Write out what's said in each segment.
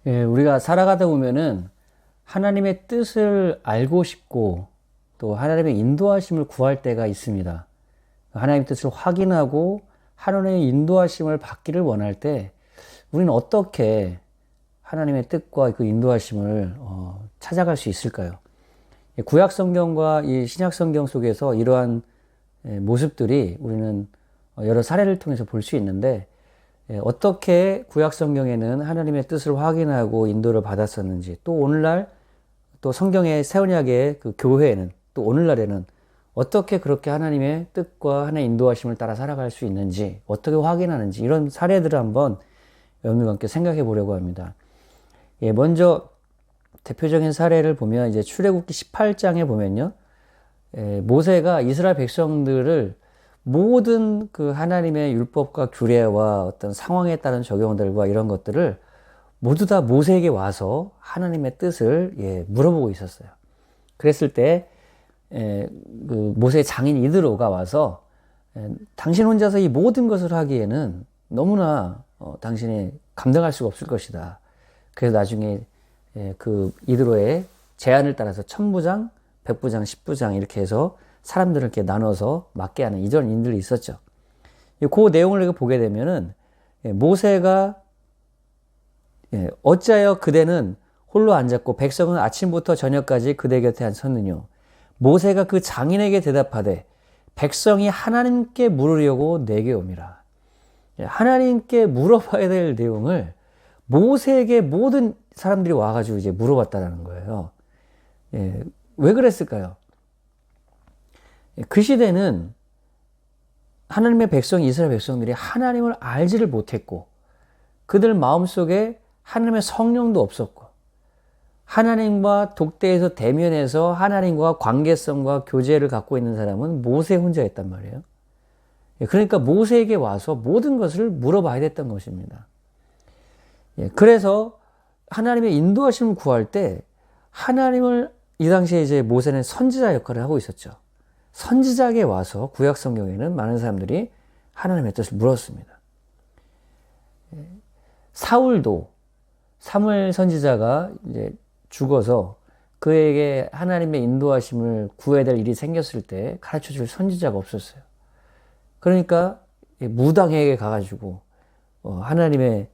예, 우리가 살아가다 보면은 하나님의 뜻을 알고 싶고 또 하나님의 인도하심을 구할 때가 있습니다. 하나님의 뜻을 확인하고 하나님의 인도하심을 받기를 원할 때 우리는 어떻게 하나님의 뜻과 그 인도하심을 찾아갈 수 있을까요? 구약 성경과 이 신약 성경 속에서 이러한 모습들이 우리는 여러 사례를 통해서 볼 수 있는데, 어떻게 구약 성경에는 하나님의 뜻을 확인하고 인도를 받았었는지, 또 오늘날 또 성경의 새 언약의 그 교회에는 또 오늘날에는 어떻게 그렇게 하나님의 뜻과 하나님의 인도하심을 따라 살아갈 수 있는지, 어떻게 확인하는지, 이런 사례들을 한번 여러분과 함께 생각해 보려고 합니다. 먼저 대표적인 사례를 보면 이제 출애굽기 18장에 보면요, 모세가 이스라엘 백성들을 모든 그 하나님의 율법과 규례와 어떤 상황에 따른 적용들과 이런 것들을 모두 다 모세에게 와서 하나님의 뜻을 물어보고 있었어요. 그랬을 때 그 모세의 장인 이드로가 와서 당신 혼자서 이 모든 것을 하기에는 너무나 당신이 감당할 수가 없을 것이다. 그래서 나중에 그 이드로의 제안을 따라서 천부장, 백부장, 십부장 이렇게 해서 사람들을 이렇게 나눠서 맡게 하는 이런 일들이 있었죠. 그 내용을 이렇게 보게 되면은 모세가 어찌하여 그대는 홀로 앉았고 백성은 아침부터 저녁까지 그대 곁에 섰느뇨. 모세가 그 장인에게 대답하되 백성이 하나님께 물으려고 내게 옴이라. 하나님께 물어봐야 될 내용을 모세에게 모든 사람들이 와가지고 이제 물어봤다는 거예요. 왜 그랬을까요? 그 시대는 하나님의 백성, 이스라엘 백성들이 하나님을 알지를 못했고, 그들 마음속에 하나님의 성령도 없었고, 하나님과 독대에서 대면해서 하나님과 관계성과 교제를 갖고 있는 사람은 모세 혼자였단 말이에요. 그러니까 모세에게 와서 모든 것을 물어봐야 됐던 것입니다. 그래서 하나님의 인도하심을 구할 때 하나님을 이 당시에 이제 모세는 선지자 역할을 하고 있었죠. 선지자에게 와서 구약 성경에는 많은 사람들이 하나님의 뜻을 물었습니다. 사울도 사무엘 선지자가 이제 죽어서 그에게 하나님의 인도하심을 구해야 될 일이 생겼을 때 가르쳐 줄 선지자가 없었어요. 그러니까 무당에게 가가지고 하나님의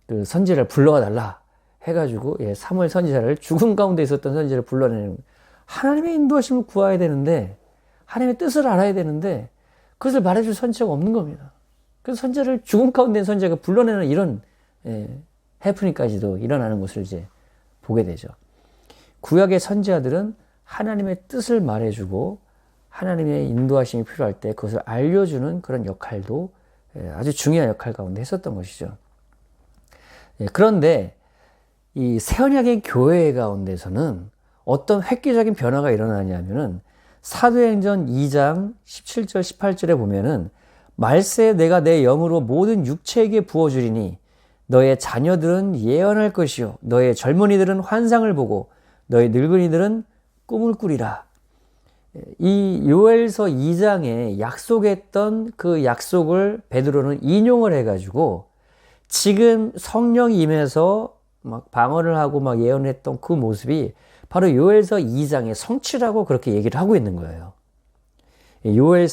그 선지자를 불러와 달라 해가지고 사무엘 선지자를 죽음 가운데 있었던 선지자를 불러내는, 하나님의 인도하심을 구해야 되는데 하나님의 뜻을 알아야 되는데 그것을 말해줄 선지자가 없는 겁니다. 그래서 선지자를 죽음 가운데 있는 선지자가 불러내는 이런 해프닝까지도 일어나는 것을 이제 보게 되죠. 구약의 선지자들은 하나님의 뜻을 말해주고 하나님의 인도하심이 필요할 때 그것을 알려주는 그런 역할도 아주 중요한 역할 가운데 했었던 것이죠. 그런데 이 새언약의 교회 가운데서는 어떤 획기적인 변화가 일어나냐면은 사도행전 2장 17절 18절에 보면은 말세 내가 내 영으로 모든 육체에게 부어주리니 너의 자녀들은 예언할 것이요 너의 젊은이들은 환상을 보고 너의 늙은이들은 꿈을 꾸리라. 이 요엘서 2장에 약속했던 그 약속을 베드로는 인용을 해가지고 지금 성령이 임해서 막 방언을 하고 막 예언했던 그 모습이 바로 요엘서 2장의 성취라고 그렇게 얘기를 하고 있는 거예요. 요엘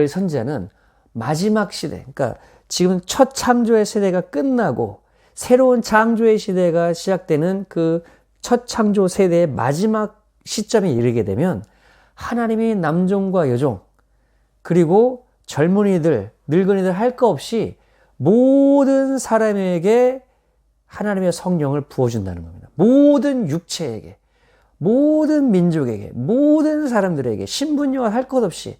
선지자는 마지막 시대, 그러니까 지금 첫 창조의 세대가 끝나고 새로운 창조의 시대가 시작되는 그 첫 창조 세대의 마지막 시점에 이르게 되면 하나님이 남종과 여종 그리고 젊은이들, 늙은이들 할 거 없이 모든 사람에게 하나님의 성령을 부어준다는 겁니다. 모든 육체에게, 모든 민족에게, 모든 사람들에게 신분여와 할 것 없이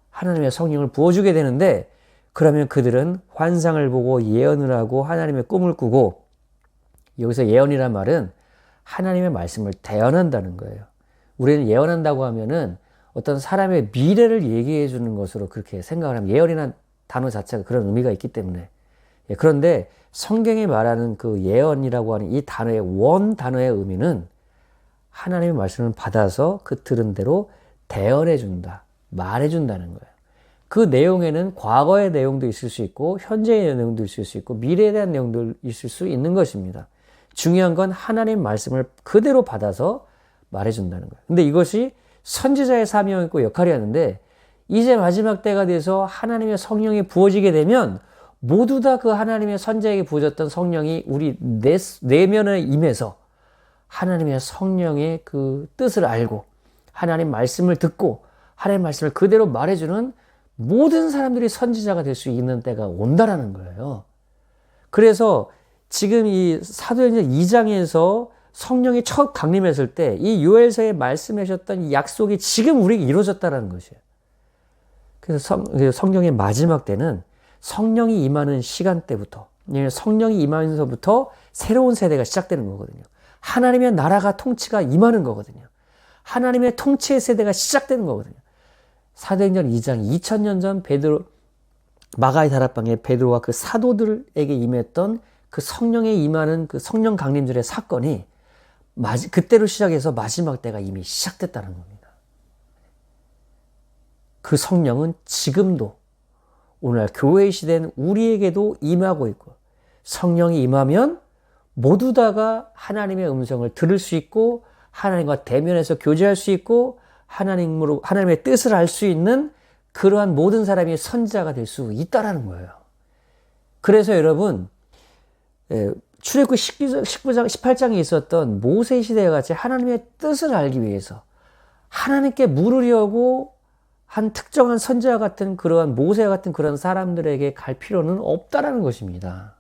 하나님의 성령을 부어주게 되는데, 그러면 그들은 환상을 보고 예언을 하고 하나님의 꿈을 꾸고, 여기서 예언이란 말은 하나님의 말씀을 대언한다는 거예요. 우리는 예언한다고 하면은 어떤 사람의 미래를 얘기해 주는 것으로 그렇게 생각을 하면, 예언이라는 단어 자체가 그런 의미가 있기 때문에. 그런데 성경이 말하는 그 예언이라고 하는 이 단어의 원 단어의 의미는 하나님의 말씀을 받아서 그 들은 대로 대언해 준다, 말해 준다는 거예요. 그 내용에는 과거의 내용도 있을 수 있고 현재의 내용도 있을 수 있고 미래에 대한 내용도 있을 수 있는 것입니다. 중요한 건 하나님 말씀을 그대로 받아서 말해준다는 거예요. 근데 이것이 선지자의 사명이고 역할이었는데 이제 마지막 때가 돼서 하나님의 성령이 부어지게 되면 모두 다 그 하나님의 선지자에게 부어졌던 성령이 우리 내면에 임해서 하나님의 성령의 그 뜻을 알고 하나님 말씀을 듣고 하나님 말씀을 그대로 말해주는 모든 사람들이 선지자가 될 수 있는 때가 온다라는 거예요. 그래서 지금 이 사도행전 2장에서 성령이 첫 강림했을 때 이 요엘서에 말씀하셨던 이 약속이 지금 우리에게 이루어졌다는 것이에요. 그래서 성령의 마지막 때는 성령이 임하는 시간대부터, 성령이 임하면서부터 새로운 세대가 시작되는 거거든요. 하나님의 나라가 통치가 임하는 거거든요. 하나님의 통치의 세대가 시작되는 거거든요. 사도행전 2장 2000년 전 마가의 다락방에 베드로와 그 사도들에게 임했던 그 성령에 임하는 그 성령 강림절의 사건이 그때로 시작해서 마지막 때가 이미 시작됐다는 겁니다. 그 성령은 지금도 오늘날 교회의 시대는 우리에게도 임하고 있고 성령이 임하면 모두 다가 하나님의 음성을 들을 수 있고 하나님과 대면해서 교제할 수 있고 하나님의 뜻을 알 수 있는 그러한 모든 사람이 선지자가 될 수 있다라는 거예요. 그래서 여러분 출애굽기 19장, 18장에 있었던 모세 시대와 같이 하나님의 뜻을 알기 위해서 하나님께 물으려고 한 특정한 선지자 같은 그러한 모세와 같은 그런 사람들에게 갈 필요는 없다라는 것입니다.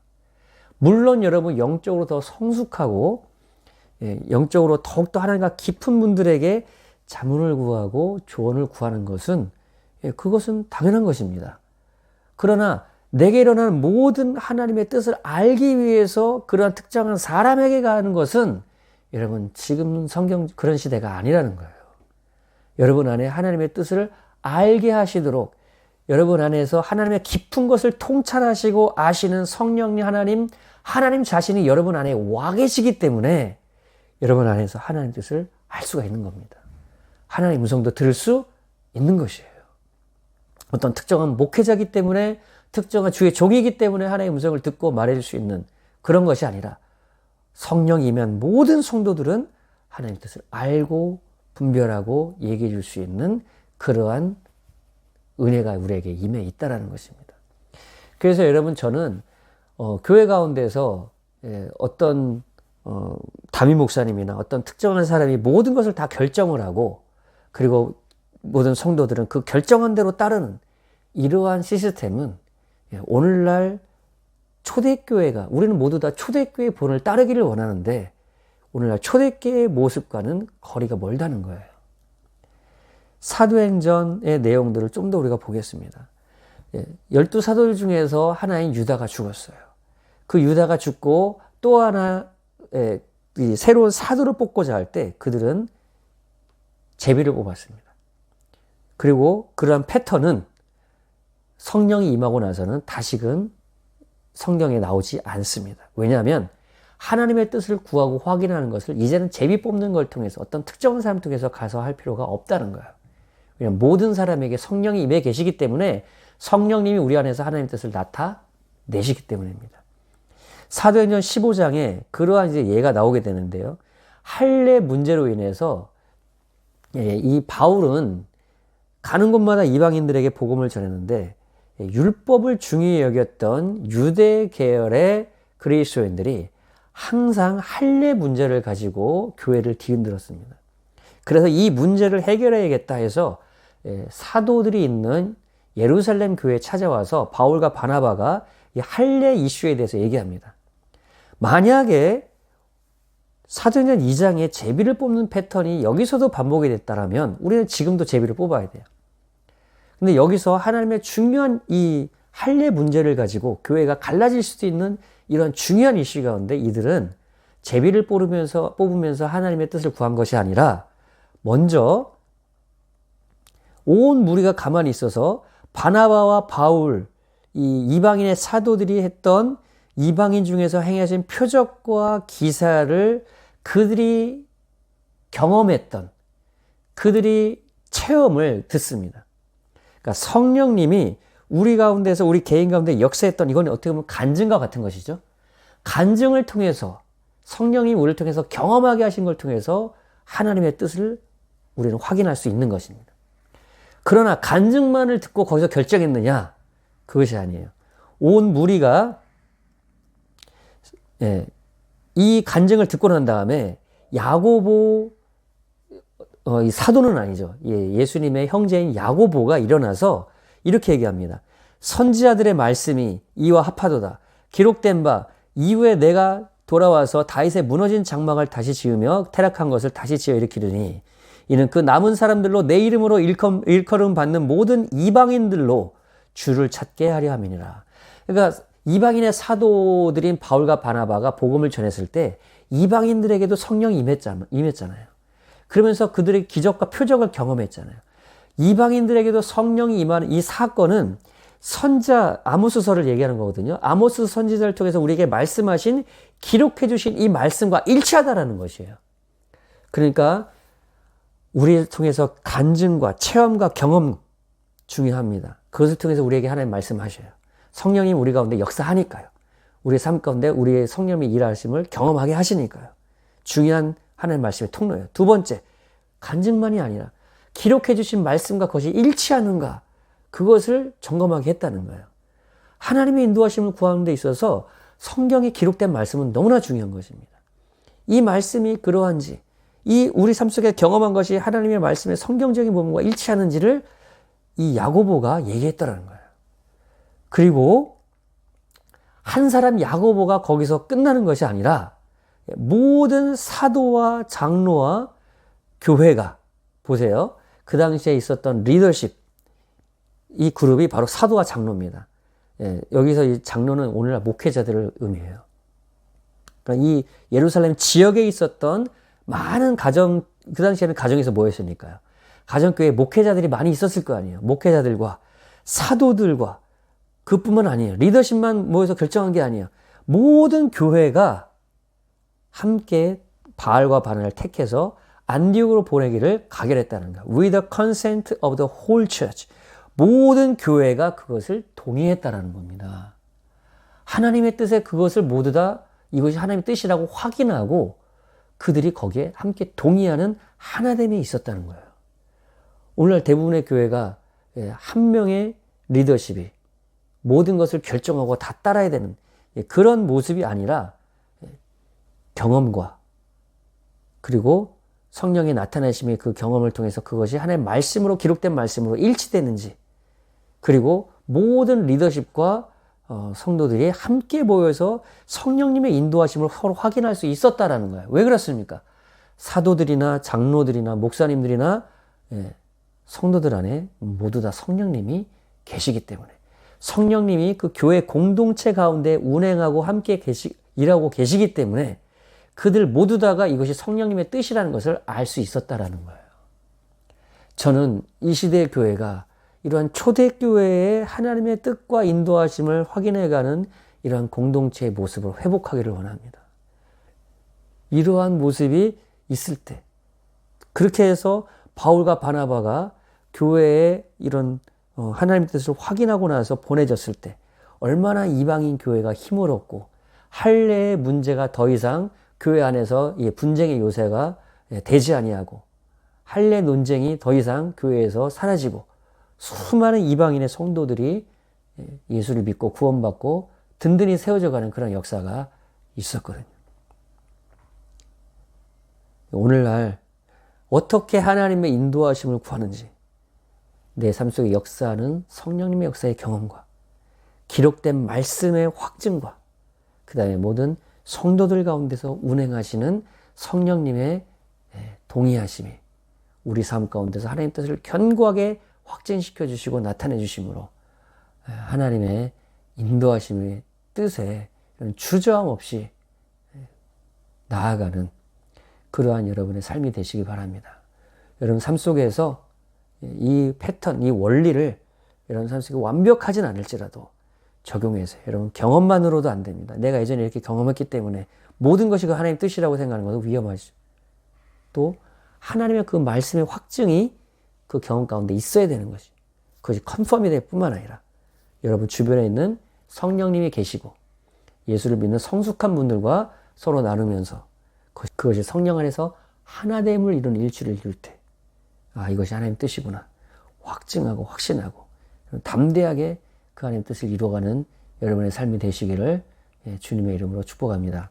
물론 여러분 영적으로 더 성숙하고 영적으로 더욱더 하나님과 깊은 분들에게 자문을 구하고 조언을 구하는 것은 그것은 당연한 것입니다. 그러나 내게 일어나는 모든 하나님의 뜻을 알기 위해서 그러한 특정한 사람에게 가는 것은 여러분 지금 성경 그런 시대가 아니라는 거예요. 여러분 안에 하나님의 뜻을 알게 하시도록 여러분 안에서 하나님의 깊은 것을 통찰하시고 아시는 성령님 하나님 자신이 여러분 안에 와 계시기 때문에 여러분 안에서 하나님의 뜻을 알 수가 있는 겁니다. 하나님의 음성도 들을 수 있는 것이에요. 어떤 특정한 목회자이기 때문에 특정한 주의 종이기 때문에 하나님의 음성을 듣고 말해줄 수 있는 그런 것이 아니라 성령이 임한 모든 성도들은 하나님의 뜻을 알고 분별하고 얘기해 줄 수 있는 그러한 은혜가 우리에게 임해 있다는 것입니다. 그래서 여러분 저는 교회 가운데서 어떤 담임 목사님이나 어떤 특정한 사람이 모든 것을 다 결정을 하고 그리고 모든 성도들은 그 결정한 대로 따르는 이러한 시스템은 오늘날 초대교회가 우리는 모두 다 초대교회의 본을 따르기를 원하는데 오늘날 초대교회의 모습과는 거리가 멀다는 거예요. 사도행전의 내용들을 좀 더 우리가 보겠습니다. 12사도들 중에서 하나인 유다가 죽었어요. 그 유다가 죽고 또 하나 새로운 사도를 뽑고자 할 때 그들은 제비를 뽑았습니다. 그리고 그러한 패턴은 성령이 임하고 나서는 다시금 성경에 나오지 않습니다. 왜냐하면 하나님의 뜻을 구하고 확인하는 것을 이제는 제비 뽑는 걸 통해서 어떤 특정한 사람 통해서 가서 할 필요가 없다는 거예요. 왜냐하면 모든 사람에게 성령이 임해 계시기 때문에 성령님이 우리 안에서 하나님의 뜻을 나타내시기 때문입니다. 사도행전 15장에 그러한 이제 예가 나오게 되는데요. 할례 문제로 인해서 이 바울은 가는 곳마다 이방인들에게 복음을 전했는데 율법을 중요히 여겼던 유대 계열의 그리스도인들이 항상 할례 문제를 가지고 교회를 뒤흔들었습니다. 그래서 이 문제를 해결해야겠다 해서 사도들이 있는 예루살렘 교회에 찾아와서 바울과 바나바가 이 할례 이슈에 대해서 얘기합니다. 만약에 사도행전 2장에 제비를 뽑는 패턴이 여기서도 반복이 됐다면 우리는 지금도 제비를 뽑아야 돼요. 근데 여기서 하나님의 중요한 이 할례 문제를 가지고 교회가 갈라질 수도 있는 이런 중요한 이슈 가운데 이들은 제비를 뽑으면서 하나님의 뜻을 구한 것이 아니라 먼저 온 무리가 가만히 있어서 바나바와 바울, 이 이방인의 사도들이 했던 이방인 중에서 행하신 표적과 기사를 그들이 경험했던 그들이 체험을 듣습니다. 그러니까 성령님이 우리 가운데서 우리 개인 가운데 역사했던 이건 어떻게 보면 간증과 같은 것이죠. 간증을 통해서 성령이 우리를 통해서 경험하게 하신 걸 통해서 하나님의 뜻을 우리는 확인할 수 있는 것입니다. 그러나 간증만을 듣고 거기서 결정했느냐? 그것이 아니에요. 온 무리가 이 간증을 듣고 난 다음에 야고보, 이 사도는 아니죠. 예수님의 형제인 야고보가 일어나서 이렇게 얘기합니다. 선지자들의 말씀이 이와 합하도다. 기록된 바 이후에 내가 돌아와서 다윗의 무너진 장막을 다시 지으며 타락한 것을 다시 지어 일으키리니 이는 그 남은 사람들로 내 이름으로 일컬음 받는 모든 이방인들로 주를 찾게 하려 함이니라. 그러니까 이방인의 사도들인 바울과 바나바가 복음을 전했을 때 이방인들에게도 성령이 임했잖아요. 그러면서 그들의 기적과 표적을 경험했잖아요. 이방인들에게도 성령이 임하는 이 사건은 선자 아모스서를 얘기하는 거거든요. 아모스 선지자를 통해서 우리에게 말씀하신, 기록해 주신 이 말씀과 일치하다라는 것이에요. 그러니까 우리를 통해서 간증과 체험과 경험 중요합니다. 그것을 통해서 우리에게 하나님 말씀하셔요. 성령이 우리 가운데 역사하니까요. 우리의 삶 가운데 우리의 성령이 일하심을 경험하게 하시니까요. 중요한 하나님 말씀의 통로예요. 두 번째, 간증만이 아니라 기록해 주신 말씀과 그것이 일치하는가, 그것을 점검하게 했다는 거예요. 하나님의 인도하심을 구하는 데 있어서 성경에 기록된 말씀은 너무나 중요한 것입니다. 이 말씀이 그러한지, 이 우리 삶 속에 경험한 것이 하나님의 말씀의 성경적인 부분과 일치하는지를 이 야고보가 얘기했다는 거예요. 그리고 한 사람 야고보가 거기서 끝나는 것이 아니라 모든 사도와 장로와 교회가, 보세요. 그 당시에 있었던 리더십, 이 그룹이 바로 사도와 장로입니다. 여기서 이 장로는 오늘날 목회자들을 의미해요. 그러니까 이 예루살렘 지역에 있었던 많은 가정, 그 당시에는 가정에서 모였으니까요. 가정교회에 목회자들이 많이 있었을 거 아니에요. 목회자들과 사도들과, 그뿐만 아니에요. 리더십만 모여서 결정한 게 아니에요. 모든 교회가 함께 바알과 바나를 택해서 안디옥으로 보내기를 가결했다는 거예요. With the consent of the whole church. 모든 교회가 그것을 동의했다라는 겁니다. 하나님의 뜻에 그것을 모두 다 이것이 하나님의 뜻이라고 확인하고 그들이 거기에 함께 동의하는 하나됨이 있었다는 거예요. 오늘날 대부분의 교회가 한 명의 리더십이 모든 것을 결정하고 다 따라야 되는 그런 모습이 아니라 경험과 그리고 성령의 나타나심이 그 경험을 통해서 그것이 하나님의 말씀으로, 기록된 말씀으로 일치되는지, 그리고 모든 리더십과 성도들이 함께 모여서 성령님의 인도하심을 서로 확인할 수 있었다라는 거예요. 왜 그렇습니까? 사도들이나 장로들이나 목사님들이나 성도들 안에 모두 다 성령님이 계시기 때문에, 성령님이 그 교회 공동체 가운데 운행하고 함께 일하고 계시기 때문에 그들 모두 다가 이것이 성령님의 뜻이라는 것을 알 수 있었다라는 거예요. 저는 이 시대의 교회가 이러한 초대교회의 하나님의 뜻과 인도하심을 확인해가는 이러한 공동체의 모습을 회복하기를 원합니다. 이러한 모습이 있을 때, 그렇게 해서 바울과 바나바가 교회의 이런 하나님의 뜻을 확인하고 나서 보내졌을 때 얼마나 이방인 교회가 힘을 얻고 할례의 문제가 더 이상 교회 안에서 분쟁의 요새가 되지 아니하고 할례 논쟁이 더 이상 교회에서 사라지고 수많은 이방인의 성도들이 예수를 믿고 구원받고 든든히 세워져가는 그런 역사가 있었거든요. 오늘날 어떻게 하나님의 인도하심을 구하는지, 내 삶 속에 역사하는 성령님의 역사의 경험과 기록된 말씀의 확증과 그 다음에 모든 성도들 가운데서 운행하시는 성령님의 동의하심이 우리 삶 가운데서 하나님 뜻을 견고하게 확증시켜 주시고 나타내 주심으로 하나님의 인도하심의 뜻에 주저함 없이 나아가는 그러한 여러분의 삶이 되시기 바랍니다. 여러분 삶 속에서 이 패턴, 이 원리를 여러분 삶 속에 완벽하진 않을지라도 적용해서, 여러분 경험만으로도 안 됩니다. 내가 예전에 이렇게 경험했기 때문에 모든 것이 그 하나님의 뜻이라고 생각하는 것은 위험하죠. 또 하나님의 그 말씀의 확증이 그 경험 가운데 있어야 되는 것이, 그것이 컨펌이 될 뿐만 아니라 여러분 주변에 있는 성령님이 계시고 예수를 믿는 성숙한 분들과 서로 나누면서 그것이 성령 안에서 하나됨을 이루는 일치를 이룰 때, 아, 이것이 하나님의 뜻이구나 확증하고 확신하고 담대하게 그 하나님의 뜻을 이루어가는 여러분의 삶이 되시기를 주님의 이름으로 축복합니다.